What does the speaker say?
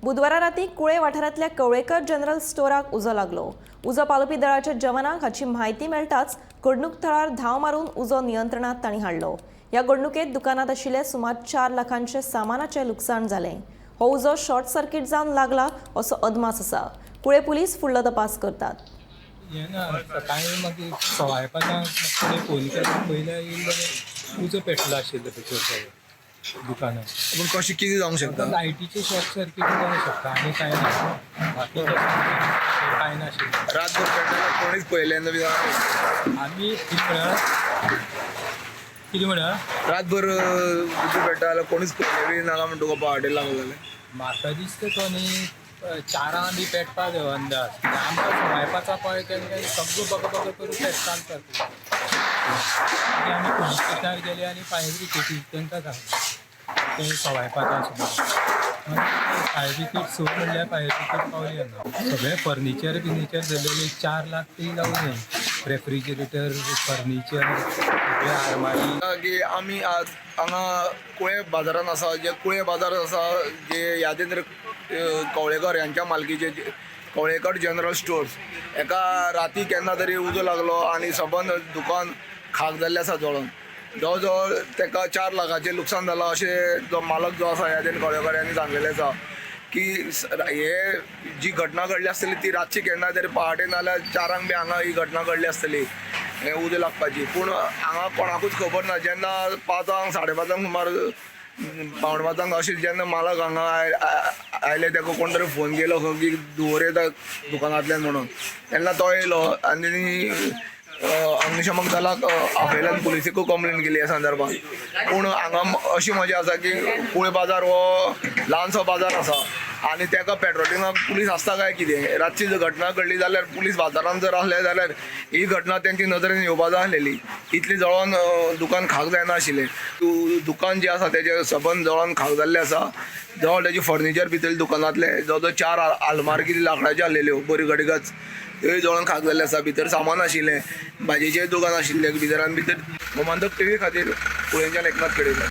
बुधवारा राती कुळे वाठारांतल्या कवळेकर जनरल स्टोराक उजो लागलो। उजो पालोवपी दळाच्या जवानांक हाची म्हायती मेळटाच घडणूक थळार धांव मारून उजो नियंत्रणात तांणी हाडलो। ह्या घडणुकेत दुकानात आशिल्ले सुमार 4 लाखांचे सामानाचे लुकसाण जालें। हो उजो शॉर्ट सर्किट जावन लागला असो अदमास आसा। कुळे पुलीस फुडलो तपास करतात। सकाळी मागीर सवाय पांचांक फोन केलो, पयल्या येयले उजो पेटलो आशिल्लो भितर दुकानात। पण कशी कितें जावंक शकता? लायटीचे शॉर्ट सर्किट जावंक शकता आनी कांय ना, बाकी कांय नाशिल्लें। रातभर पेटयल्यार कोणीच पळयलें बी ना? आमी कितें म्हळ्यार रातभर उजो पेट्टा जाल्यार कोणीच पळयलें बी नाका म्हण तुका पहाटे लागलो जाल्यार? म्हाका दिसता तो न्ही 4 बी पेटपा जाय अंदाज। आमकां सवायपाचा पळय केन्ना सगळो बगो करून पेटता सारको। आमी पुलीस स्टेशनार गेले आनी फायर ब्रिगेडी तांकां सांगलें ते सवायपाचा सुद्दां। फायर ब्रिगेड स म्हणल्यार फायर ब्रिगेड पावली हांगा। सगळें फर्निचर धरलेले 4 लाख ती जावं रेफ्रिजरेटर, फर्निचर, आरमारी। की आमी आज हांगा कुळे बाजारान आसा, जे कुळे बाजार आसा जे यादेंद्र कवळेकर यांच्या मालकीचे कवळेकर जनरल स्टोर्स, एका राती केन्ना तरी उजो लागलो आनी सबंद दुकान खाक जाल्लें आसा जळोन। जवळ जवळ ताका 4 लाखाचें लुकसाण जालां अशें जो मालक जो आसा यादेंद्र कवळेकर यांनी सांगलेलें आसा की हे जी घटना घडली आसतली ती रातची केन्ना तरी पहाटे नाल्यार 4 बी हांगा ही घटना घडली आसतली हें उजो लागपाची। पूण हांगा कोणाकूच खबर ना। जेन्ना 5 5:30 सुमार पावणे 5 अशें जेन्ना मालक हांगा आयले, ताका कोण तरी फोन केलो की धुंवर येता दुकानांतल्यान म्हणून, तेन्ना तो येयलो आनी अग्निशमक दलाक आपयल्यान पुलिसेकूय कंप्लेन केली ह्या संदर्भात। पूण हांगा अशी मजा आसा की कुळे बाजार हो ल्हानसो बाजार आसा आनी ताका पेट्रोलिंगाक पुलीस आसता काय कितें? रातची जर घटना घडली जाल्यार पुलीस बाजारांत जर आसले जाल्यार ही घटना तेंची नदरेन येवपा जाय आसलेली। इतली जळोन दुकान खाक जायना आशिल्लें। दुकान जें आसा तेजें सबंद जळोन खाक जाल्लें आसा। जवळ तेजे फर्निचर भितर दुकानांतले जवळ जवळ 4 आलमारी कितें लाकडाच्यो आसलेल्यो बऱ्यो गडगच, थंय जळोन खाक जाल्लें आसा। भितर सामान आशिल्लें, भाजयेचें दुकान आशिल्लें भितर, आनी भितर गोमांतक टीव्ही खातीर कुळेंच्यान एकनाथ खेडेकर।